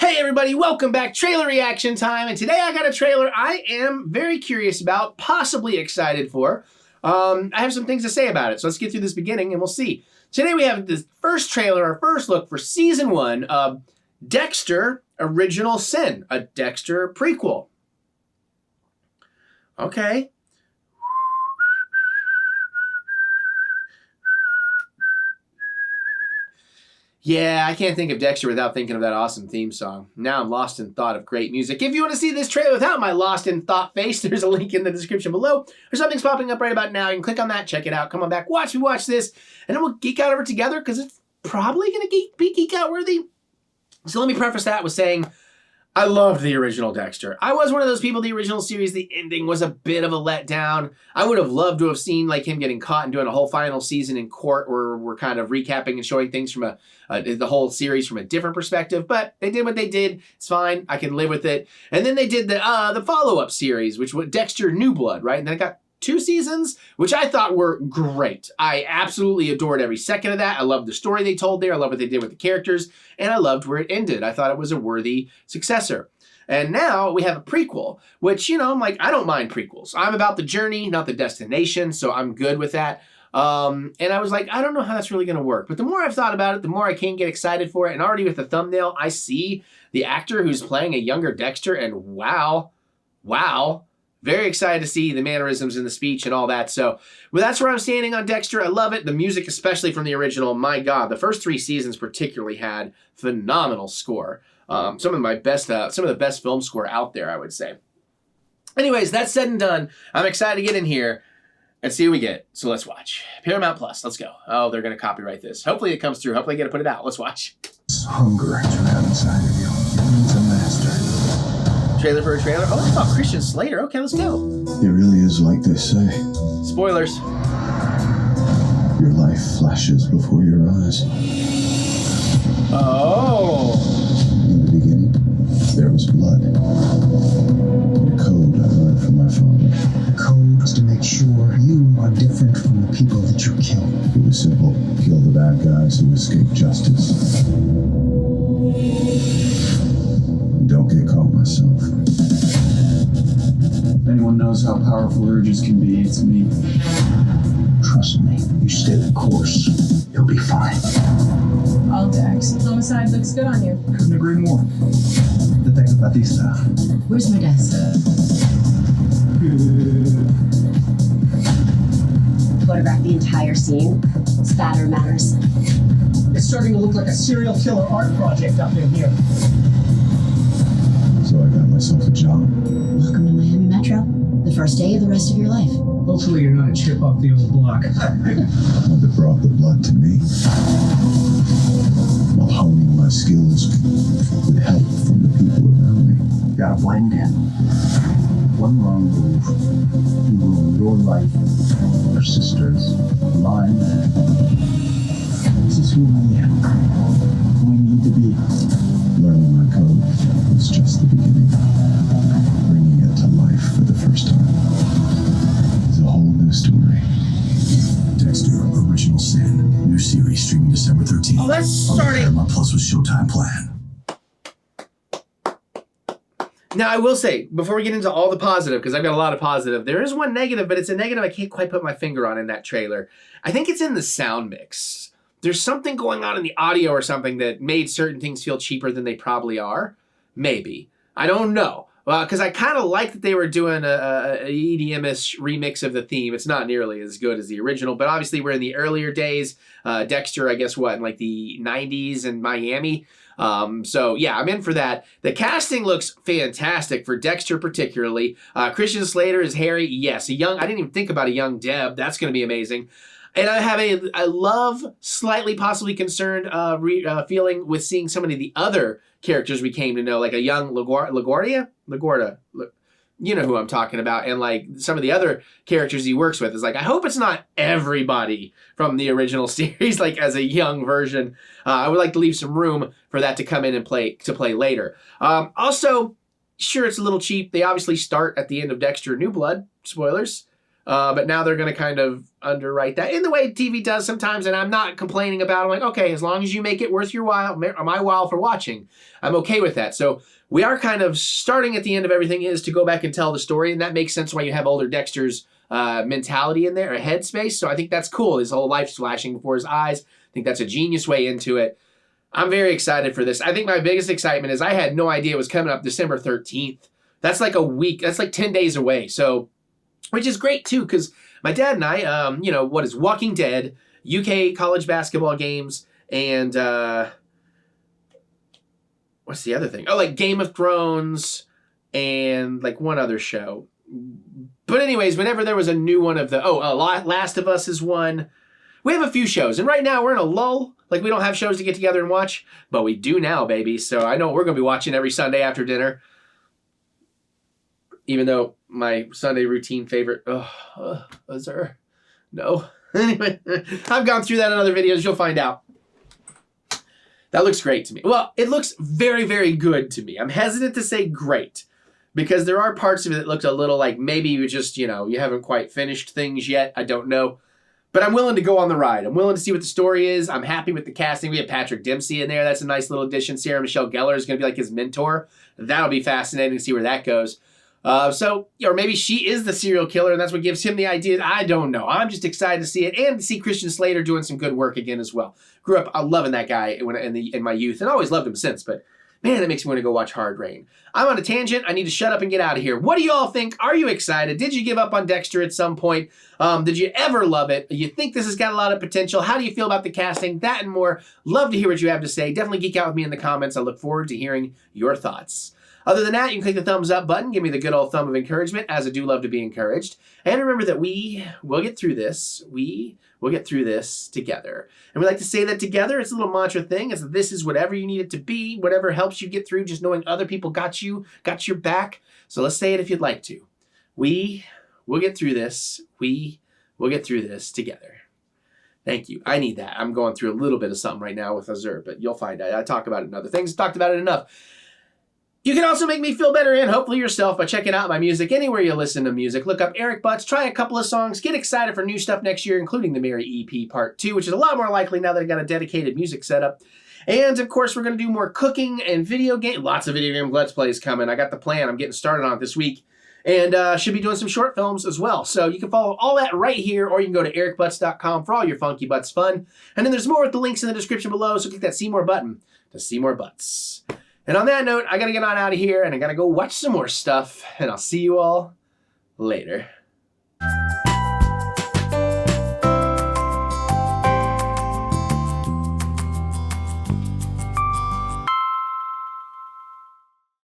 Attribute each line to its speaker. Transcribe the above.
Speaker 1: Hey everybody, welcome back. Trailer reaction time, and today I got a trailer I am very curious about, possibly excited for. I have some things to say about it, so let's get through this beginning and we'll see. Today we have this first trailer, our first look for Season 1 of Dexter Original Sin, a Dexter prequel. Okay. Yeah, I can't think of Dexter without thinking of that awesome theme song. Now I'm lost in thought of great music. If you want to see this trailer without my lost in thought face, there's a link in the description below. Or something's popping up right about now. You can click on that, check it out. Come on back, watch me watch this, and then we'll geek out over it together because it's probably going to be geek out worthy. So let me preface that with saying I loved the original Dexter. I was one of those people, the original series, the ending was a bit of a letdown. I would have loved to have seen like him getting caught and doing a whole final season in court where we're kind of recapping and showing things from the whole series from a different perspective, but they did what they did. It's fine. I can live with it. And then they did the follow-up series, which was Dexter New Blood, right? And then it got 2 seasons, which I thought were great. I absolutely adored every second of that. I loved the story they told there. I love what they did with the characters, and I loved where it ended. I thought it was a worthy successor. And now we have a prequel, which, you know, I'm like, I don't mind prequels. I'm about the journey, not the destination, so I'm good with that. And I was like, I don't know how that's really going to work. But the more I've thought about it, the more I can get excited for it. And already with the thumbnail, I see the actor who's playing a younger Dexter, and wow. Very excited to see the mannerisms in the speech and all that. So, well, that's where I'm standing on Dexter. I love it. The music, especially from the original, my God, the first 3 seasons particularly had phenomenal score. Some of the best film score out there, I would say. Anyways, that's said and done. I'm excited to get in here and see what we get. So let's watch. Paramount Plus, let's go. Oh, they're going to copyright this. Hopefully it comes through. Hopefully I get to put it out. Let's watch.
Speaker 2: Hunger to have inside of you. It needs a master.
Speaker 1: Trailer for a trailer. Oh, it's about Christian Slater. Okay, let's go.
Speaker 2: It really is like they say.
Speaker 1: Spoilers.
Speaker 2: Your life flashes before your eyes.
Speaker 1: Oh.
Speaker 2: In the beginning, there was blood. And a code I learned from my father.
Speaker 3: The code was to make sure you are different from the people that you kill.
Speaker 2: It was simple. Kill the bad guys who escape justice. Don't get caught myself.
Speaker 4: If anyone knows how powerful urges can be, it's me.
Speaker 3: Trust me, you stay the course, you'll be fine.
Speaker 5: All Dex. Homicide looks good on you.
Speaker 4: Couldn't agree more.
Speaker 3: Detective Batista.
Speaker 5: Where's my desk?
Speaker 6: Photograph the entire scene. Spatter matters.
Speaker 7: It's starting to look like a serial killer art project up in here.
Speaker 2: So I got myself a job.
Speaker 6: Welcome to Miami Metro. The first day of the rest of your life.
Speaker 7: Hopefully you're not a chip off the old block.
Speaker 2: One that brought the blood to me. While honing my skills with help from the people around me.
Speaker 3: Gotta blend in. One wrong move, you ruin your life, your sister's, mine. This is who I am. Who I need to be.
Speaker 2: Learning my code was just the beginning. Bringing it to life for the first time is a whole new story.
Speaker 8: Dexter Original Sin, new series streaming December 13th.
Speaker 1: Oh, that's starting.
Speaker 8: Paramount Plus with Showtime plan.
Speaker 1: Now, I will say, before we get into all the positive, because I've got a lot of positive, there is one negative, but it's a negative I can't quite put my finger on in that trailer. I think it's in the sound mix. There's something going on in the audio or something that made certain things feel cheaper than they probably are. Maybe. I don't know. Because I kind of like that they were doing a EDM-ish remix of the theme. It's not nearly as good as the original, but obviously we're in the earlier days. Dexter, I guess, what, in like the 90s in Miami? So yeah, I'm in for that. The casting looks fantastic for Dexter particularly. Christian Slater is Harry. Yes, I didn't even think about a young Deb. That's going to be amazing. And I have a love, slightly possibly concerned feeling with seeing so many of the other characters we came to know, like a young LaGuardia? You know who I'm talking about. And like some of the other characters he works with is like, I hope it's not everybody from the original series, like as a young version. I would like to leave some room for that to come in and play later. Also, sure, it's a little cheap. They obviously start at the end of Dexter New Blood. Spoilers. But now they're going to kind of underwrite that in the way TV does sometimes, and I'm not complaining about it. I'm like, okay, as long as you make it worth your while, my while for watching, I'm okay with that. So we are kind of starting at the end of everything is to go back and tell the story, and that makes sense why you have older Dexter's mentality in there, a headspace. So I think that's cool. His whole life's flashing before his eyes. I think that's a genius way into it. I'm very excited for this. I think my biggest excitement is I had no idea it was coming up December 13th. That's like a week. That's like 10 days away. So, which is great too, because my dad and I, what is Walking Dead, UK college basketball games, and what's the other thing? Oh, like Game of Thrones and like one other show. But anyways, whenever there was a new one of the, Last of Us is one. We have a few shows, and right now we're in a lull. Like, we don't have shows to get together and watch, but we do now, baby. So I know we're going to be watching every Sunday after dinner. Even though my Sunday routine favorite, was there? No. Anyway, I've gone through that in other videos. You'll find out. That looks great to me. Well, it looks very, very good to me. I'm hesitant to say great because there are parts of it that looked a little like maybe you just, you haven't quite finished things yet. I don't know. But I'm willing to go on the ride. I'm willing to see what the story is. I'm happy with the casting. We have Patrick Dempsey in there. That's a nice little addition. Sarah Michelle Gellar is going to be like his mentor. That'll be fascinating to see where that goes. Or maybe she is the serial killer and that's what gives him the ideas. I don't know. I'm just excited to see it and to see Christian Slater doing some good work again as well. Grew up loving that guy in my youth and always loved him since, but man, that makes me want to go watch Hard Rain. I'm on a tangent. I need to shut up and get out of here. What do you all think? Are you excited? Did you give up on Dexter at some point? Did you ever love it? You think this has got a lot of potential? How do you feel about the casting? That and more. Love to hear what you have to say. Definitely geek out with me in the comments. I look forward to hearing your thoughts. Other than that, you can click the thumbs up button. Give me the good old thumb of encouragement, as I do love to be encouraged. And remember that we will get through this. We will get through this together. And we like to say that together. It's a little mantra thing. It's this is whatever you need it to be, whatever helps you get through, just knowing other people got your back. So let's say it if you'd like to. We will get through this. We will get through this together. Thank you. I need that. I'm going through a little bit of something right now with Azure, but you'll find out. I talk about it in other things. Talked about it enough. You can also make me feel better and hopefully yourself by checking out my music anywhere you listen to music. Look up Eric Butts, try a couple of songs, get excited for new stuff next year, including the Mary EP Part 2, which is a lot more likely now that I got a dedicated music setup. And of course, we're going to do more cooking and video game. Lots of video game Let's Plays coming. I got the plan. I'm getting started on it this week. And should be doing some short films as well. So you can follow all that right here, or you can go to ericbutts.com for all your Funky Butts fun. And then there's more with the links in the description below, so click that See More button to see more butts. And on that note, I gotta get on out of here and I gotta go watch some more stuff, and I'll see you all later.